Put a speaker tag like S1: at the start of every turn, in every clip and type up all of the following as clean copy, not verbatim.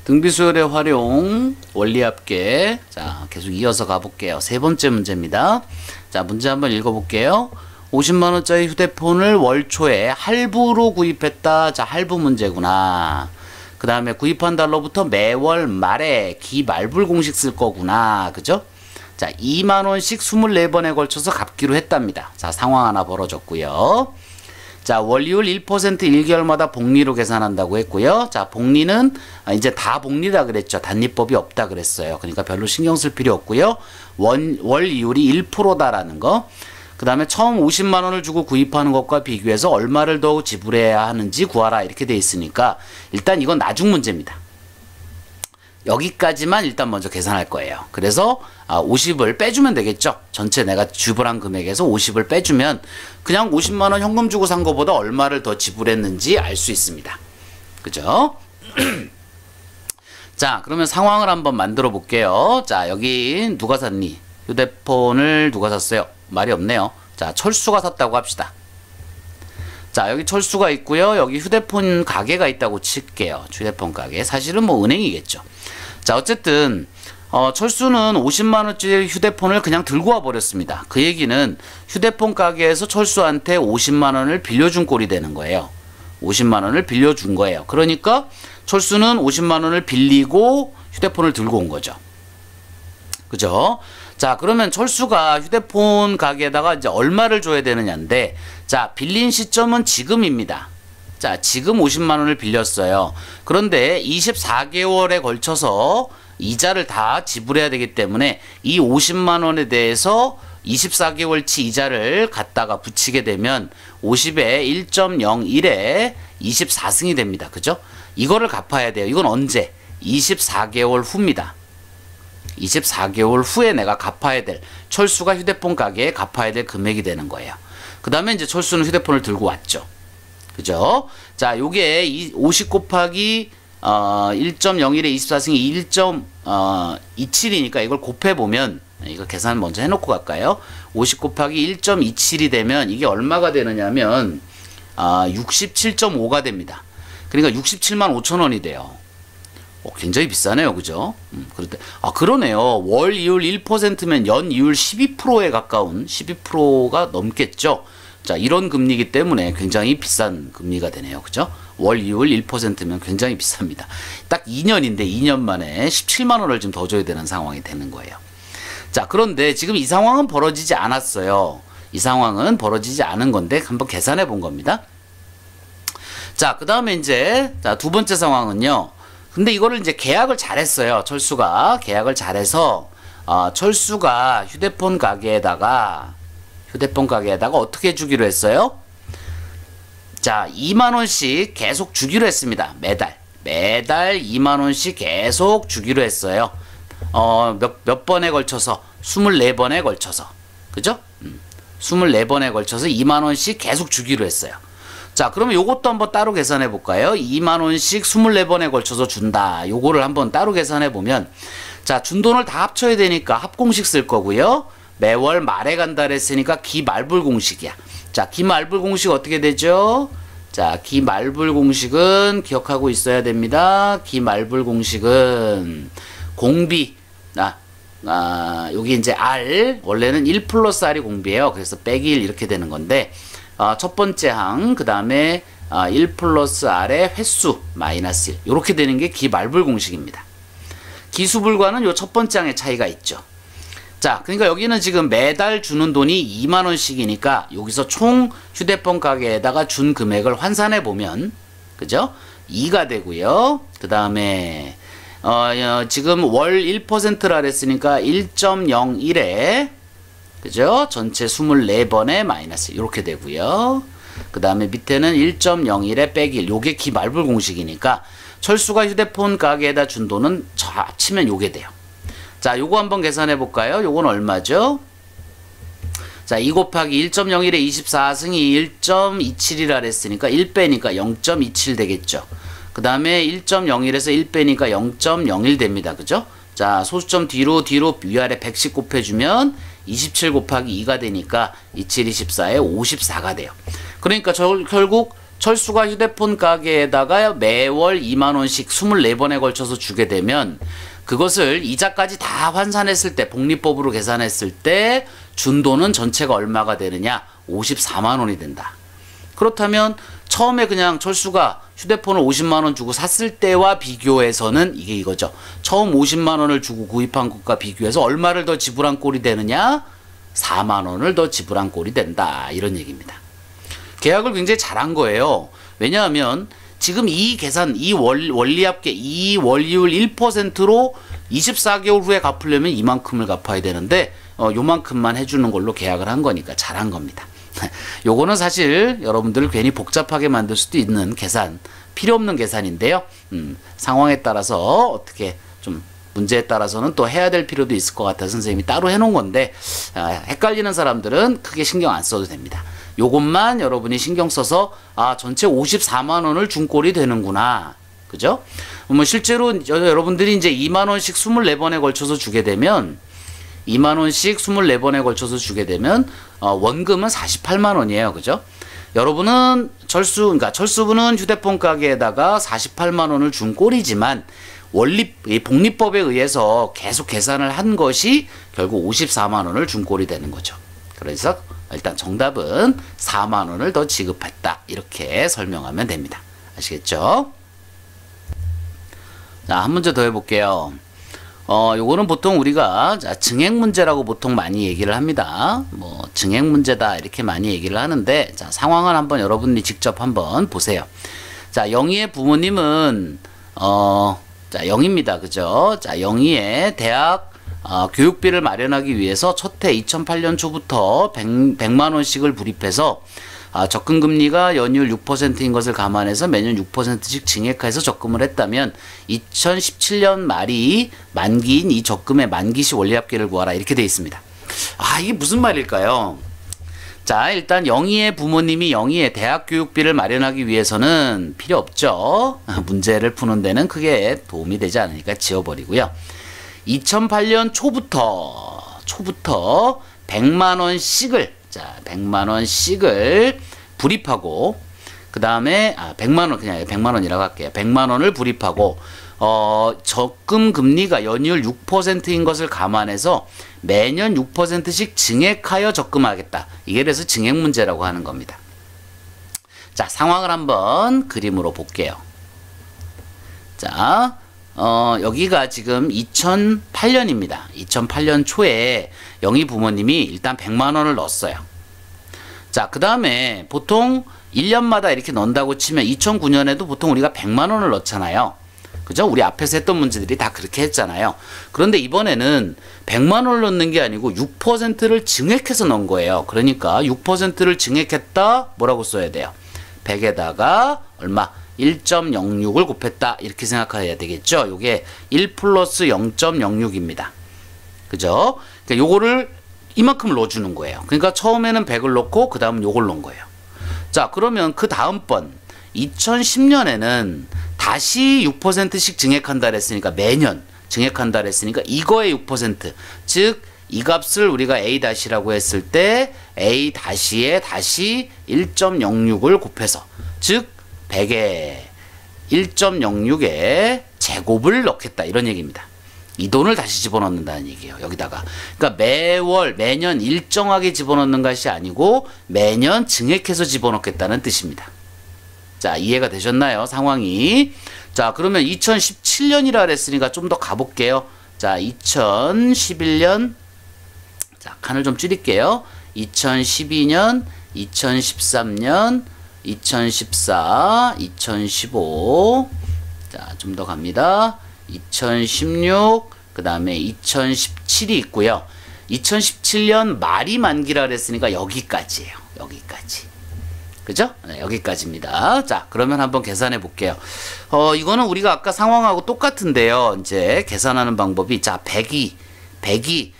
S1: 등비수열의 활용, 원리합계. 자, 계속 이어서 가볼게요. 세 번째 문제입니다. 자, 문제 한번 읽어볼게요. 50만원짜리 휴대폰을 월 초에 할부로 구입했다. 자, 할부 문제구나. 그 다음에 구입한 달러부터 매월 말에 기말불 공식 쓸 거구나. 그죠? 자, 2만원씩 24번에 걸쳐서 갚기로 했답니다. 자, 상황 하나 벌어졌고요. 자, 원리율 1% 1개월마다 복리로 계산한다고 했고요. 자, 복리는 이제 다 복리다 그랬죠. 단리법이 없다 그랬어요. 그러니까 별로 신경 쓸 필요 없고요. 월이율이 1%다라는 거. 그 다음에 처음 50만원을 주고 구입하는 것과 비교해서 얼마를 더 지불해야 하는지 구하라 이렇게 돼 있으니까 일단 이건 나중 문제입니다. 여기까지만 일단 먼저 계산할 거예요. 그래서 50을 빼주면 되겠죠. 전체 내가 지불한 금액에서 50을 빼주면 그냥 50만원 현금 주고 산 거보다 얼마를 더 지불했는지 알 수 있습니다. 그죠? 자, 그러면 상황을 한번 만들어 볼게요. 자, 여기 누가 샀니? 휴대폰을 누가 샀어요? 말이 없네요. 자, 철수가 샀다고 합시다. 자, 여기 철수가 있고요. 여기 휴대폰 가게가 있다고 칠게요. 휴대폰 가게. 사실은 뭐 은행이겠죠. 자, 어쨌든 철수는 50만원짜리 휴대폰을 그냥 들고 와 버렸습니다. 그 얘기는 휴대폰 가게에서 철수한테 50만원을 빌려준 꼴이 되는 거예요. 50만원을 빌려준 거예요. 그러니까 철수는 50만원을 빌리고 휴대폰을 들고 온 거죠. 그죠? 자, 그러면 철수가 휴대폰 가게에다가 이제 얼마를 줘야 되느냐인데, 자, 빌린 시점은 지금입니다. 자, 지금 50만원을 빌렸어요. 그런데 24개월에 걸쳐서 이자를 다 지불해야 되기 때문에 이 50만원에 대해서 24개월치 이자를 갖다가 붙이게 되면 50에 1.01에 24승이 됩니다. 그죠? 이거를 갚아야 돼요. 이건 언제? 24개월 후입니다. 24개월 후에 내가 갚아야 될, 철수가 휴대폰 가게에 갚아야 될 금액이 되는 거예요. 그 다음에 이제 철수는 휴대폰을 들고 왔죠. 그죠? 자, 요게 50 곱하기 1.01에 24승이 1.27이니까 이걸 곱해보면, 이거 계산 먼저 해놓고 갈까요? 50 곱하기 1.27이 되면 이게 얼마가 되느냐면 67.5가 됩니다. 그러니까 67만 5천원이 돼요. 굉장히 비싸네요. 그죠? 그런데, 그러네요. 월 이율 1%면 연 이율 12%에 가까운 12%가 넘겠죠? 자, 이런 금리이기 때문에 굉장히 비싼 금리가 되네요. 그죠? 월 이율 1%면 굉장히 비쌉니다. 딱 2년인데 2년 만에 17만원을 좀 더 줘야 되는 상황이 되는 거예요. 자, 그런데 지금 이 상황은 벌어지지 않았어요. 이 상황은 벌어지지 않은 건데 한번 계산해 본 겁니다. 자, 그 다음에 이제, 자, 두 번째 상황은요. 근데 이거를 이제 계약을 잘했어요. 철수가 계약을 잘해서 철수가 휴대폰 가게에다가 어떻게 주기로 했어요? 자, 2만원씩 계속 주기로 했습니다. 매달 2만원씩 계속 주기로 했어요. 몇 번에 걸쳐서 24번에 걸쳐서, 그죠? 24번에 걸쳐서 2만원씩 계속 주기로 했어요. 자, 그러면 요것도 한번 따로 계산해 볼까요? 2만원씩 24번에 걸쳐서 준다. 요거를 한번 따로 계산해 보면, 자, 준 돈을 다 합쳐야 되니까 합공식 쓸 거고요. 매월 말에 간다 그랬으니까 기말불 공식이야. 자, 기말불 공식 어떻게 되죠? 자, 기말불 공식은 기억하고 있어야 됩니다. 기말불 공식은 공비, 여기 이제 R, 원래는 1 플러스 R이 공비예요. 그래서 빼기 1 이렇게 되는 건데, 첫 번째 항, 그 다음에 1 플러스 R의 횟수 마이너스 1 이렇게 되는 게 기말불 공식입니다. 기수불과는 요 첫 번째 항의 차이가 있죠. 자, 그러니까 여기는 지금 매달 주는 돈이 2만원씩이니까 여기서 총 휴대폰 가게에다가 준 금액을 환산해 보면, 그죠? 2가 되고요. 그 다음에 지금 월 1%라 그랬으니까 1.01에, 그죠? 전체 24번에 마이너스 이렇게 되고요. 그 다음에 밑에는 1.01에 빼기 1. 요게 기말불 공식이니까 철수가 휴대폰 가게에다 준 돈은 합치면 요게 돼요. 자, 요거 한번 계산해 볼까요? 요건 얼마죠? 자, 2 곱하기 1.01에 24승이 1.27이라 그랬으니까 1 빼니까 0.27 되겠죠. 그 다음에 1.01에서 1 빼니까 0.01 됩니다. 그죠? 자, 소수점 뒤로 위아래 110 곱해주면 27 곱하기 2가 되니까 27, 24에 54가 돼요. 그러니까 결국 철수가 휴대폰 가게에다가 매월 2만원씩 24번에 걸쳐서 주게 되면 그것을 이자까지 다 환산했을 때, 복리법으로 계산했을 때 준 돈은 전체가 얼마가 되느냐? 54만원이 된다. 그렇다면 처음에 그냥 철수가 휴대폰을 50만원 주고 샀을 때와 비교해서는 이게 이거죠. 처음 50만원을 주고 구입한 것과 비교해서 얼마를 더 지불한 꼴이 되느냐? 4만원을 더 지불한 꼴이 된다. 이런 얘기입니다. 계약을 굉장히 잘한 거예요. 왜냐하면 지금 이 계산, 이 원리합계, 이 원리율 1%로 24개월 후에 갚으려면 이만큼을 갚아야 되는데 요만큼만 해주는 걸로 계약을 한 거니까 잘한 겁니다. 요거는 사실 여러분들을 괜히 복잡하게 만들 수도 있는 계산, 필요 없는 계산인데요. 상황에 따라서 어떻게 좀 문제에 따라서는 또 해야 될 필요도 있을 것 같아서 선생님이 따로 해놓은 건데 헷갈리는 사람들은 크게 신경 안 써도 됩니다. 요것만 여러분이 신경 써서 전체 54만원을 준 꼴이 되는구나. 그죠? 뭐 실제로 여러분들이 이제 2만원씩 24번에 걸쳐서 주게 되면 2만원씩 24번에 걸쳐서 주게 되면 원금은 48만원이에요. 그죠? 여러분은 그러니까 철수부는 휴대폰 가게에다가 48만원을 준 꼴이지만 복리법에 의해서 계속 계산을 한 것이 결국 54만원을 준 꼴이 되는 거죠. 그래서 일단 정답은 4만원을 더 지급했다. 이렇게 설명하면 됩니다. 아시겠죠? 자, 한 문제 더 해볼게요. 요거는 보통 우리가 증액 문제라고 보통 많이 얘기를 합니다. 뭐 증액 문제다 이렇게 많이 얘기를 하는데 자, 상황을 한번 여러분이 직접 한번 보세요. 자, 영희의 부모님은 자, 영희입니다. 그죠? 자, 영희의 대학 교육비를 마련하기 위해서 첫해 2008년 초부터 100만원씩을 불입해서 적금금리가 연이율 6%인 것을 감안해서 매년 6%씩 증액해서 적금을 했다면 2017년 말이 만기인 이 적금의 만기시 원리합계를 구하라 이렇게 되어 있습니다. 이게 무슨 말일까요? 자, 일단 영희의 부모님이 영희의 대학 교육비를 마련하기 위해서는 필요 없죠. 문제를 푸는 데는 크게 도움이 되지 않으니까 지워버리고요. 2008년 초부터 100만원씩을 자, 100만원씩을 불입하고 그 다음에 100만원 그냥 100만원이라고 할게요. 100만원을 불입하고 적금 금리가 연이율 6%인 것을 감안해서 매년 6%씩 증액하여 적금하겠다. 이게 그래서 증액 문제라고 하는 겁니다. 자, 상황을 한번 그림으로 볼게요. 자, 여기가 지금 2008년입니다. 2008년 초에 영희 부모님이 일단 100만원을 넣었어요. 자, 그 다음에 보통 1년마다 이렇게 넣는다고 치면 2009년에도 보통 우리가 100만원을 넣잖아요. 그죠? 우리 앞에서 했던 문제들이 다 그렇게 했잖아요. 그런데 이번에는 100만원을 넣는 게 아니고 6%를 증액해서 넣은 거예요. 그러니까 6%를 증액했다 뭐라고 써야 돼요? 100에다가 얼마? 1.06을 곱했다 이렇게 생각해야 되겠죠. 요게 1 플러스 0.06입니다. 그죠? 그러니까 요거를 이만큼을 넣어주는 거예요. 그러니까 처음에는 100을 넣고 그 다음은 요걸 넣은 거예요. 자, 그러면 그 다음번 2010년에는 다시 6%씩 증액한다 그랬으니까 매년 증액한다 그랬으니까 이거의 6% 즉 이 값을 우리가 A-라고 했을 때 A-에 다시 1.06을 곱해서 즉 100에 1.06에 제곱을 넣겠다 이런 얘기입니다. 이 돈을 다시 집어넣는다는 얘기예요. 여기다가 그러니까 매년 일정하게 집어넣는 것이 아니고 매년 증액해서 집어넣겠다는 뜻입니다. 자, 이해가 되셨나요? 상황이. 자, 그러면 2017년이라 그랬으니까 좀 더 가볼게요. 자, 2011년 자, 칸을 좀 줄일게요. 2012년 2013년 2014, 2015, 자, 좀 더 갑니다. 2016, 그 다음에 2017이 있고요. 2017년 말이 만기라 그랬으니까 여기까지예요. 여기까지. 그죠? 네, 여기까지입니다. 자, 그러면 한번 계산해 볼게요. 이거는 우리가 아까 상황하고 똑같은데요. 이제 계산하는 방법이, 자, 100이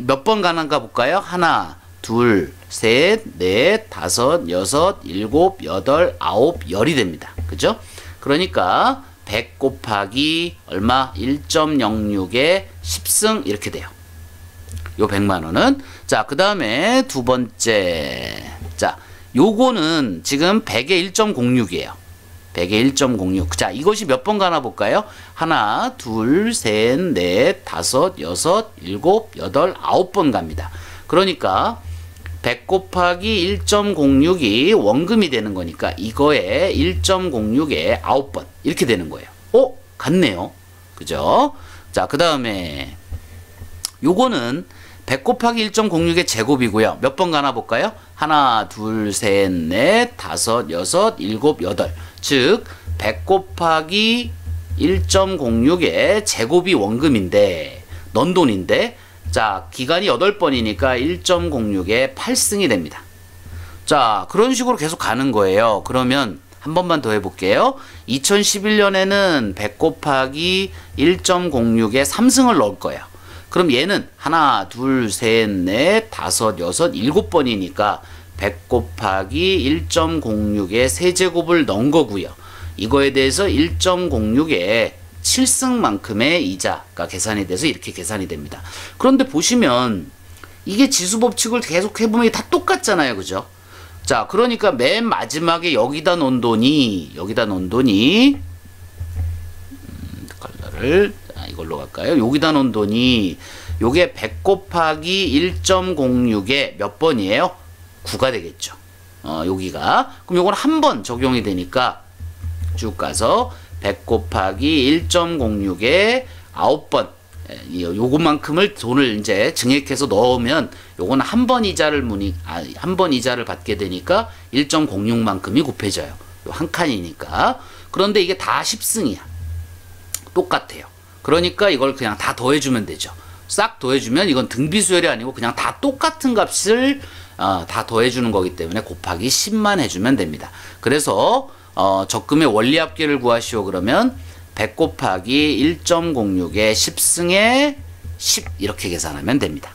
S1: 몇 번 가는가 볼까요? 하나, 둘, 셋, 넷, 다섯, 여섯, 일곱, 여덟, 아홉, 열이 됩니다. 그죠? 그러니까 100 곱하기 얼마? 1.06에 10승 이렇게 돼요. 요 100만원은. 자, 그 다음에 두 번째. 자, 요거는 지금 100의 1.06이에요. 100의 1.06. 자, 이것이 몇 번 가나 볼까요? 하나, 둘, 셋, 넷, 다섯, 여섯, 일곱, 여덟, 9번 갑니다. 그러니까 100 곱하기 1.06이 원금이 되는 거니까 이거에 1.06에 9번 이렇게 되는 거예요. 같네요. 그죠? 자, 그 다음에 요거는 100 곱하기 1.06의 제곱이고요. 몇 번 가나 볼까요? 하나, 둘, 셋, 넷, 다섯, 여섯, 일곱, 여덟. 즉 100 곱하기 1.06의 제곱이 원금인데 넌돈인데, 자, 기간이 8번이니까 1.06에 8승이 됩니다. 자, 그런 식으로 계속 가는 거예요. 그러면 한 번만 더 해볼게요. 2011년에는 100 곱하기 1.06에 3승을 넣을 거예요. 그럼 얘는 하나, 둘, 셋, 넷, 다섯, 여섯, 7번이니까 100 곱하기 1.06에 세제곱을 넣은 거고요. 이거에 대해서 1.06에 7승만큼의 이자가 계산이 돼서 이렇게 계산이 됩니다. 그런데 보시면 이게 지수법칙을 계속 해보면 다 똑같잖아요. 그죠? 자, 그러니까 맨 마지막에 여기다 놓은 돈이 컬러를 이걸로 갈까요? 여기다 놓은 돈이 요게 100 곱하기 1.06에 몇 번이에요? 9가 되겠죠. 여기가. 그럼 요건 한 번 적용이 되니까 쭉 가서 100 곱하기 1.06에 9번. 요것만큼을 돈을 이제 증액해서 넣으면 요건 한 번 이자를 한 번 이자를 받게 되니까 1.06만큼이 곱해져요. 요 한 칸이니까. 그런데 이게 다 10승이야. 똑같아요. 그러니까 이걸 그냥 다 더해주면 되죠. 싹 더해주면 이건 등비수열이 아니고 그냥 다 똑같은 값을 다 더해주는 거기 때문에 곱하기 10만 해주면 됩니다. 그래서 적금의 원리합계를 구하시오 그러면 100 곱하기 1.06에 10승에 10 이렇게 계산하면 됩니다.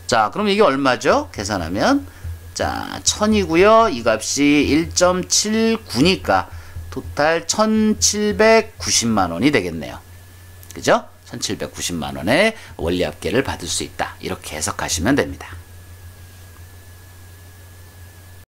S1: 자, 그럼 이게 얼마죠? 계산하면 자 1000이고요. 이 값이 1.79니까 토탈 1790만 원이 되겠네요. 그죠? 1790만 원의 원리합계를 받을 수 있다. 이렇게 해석하시면 됩니다.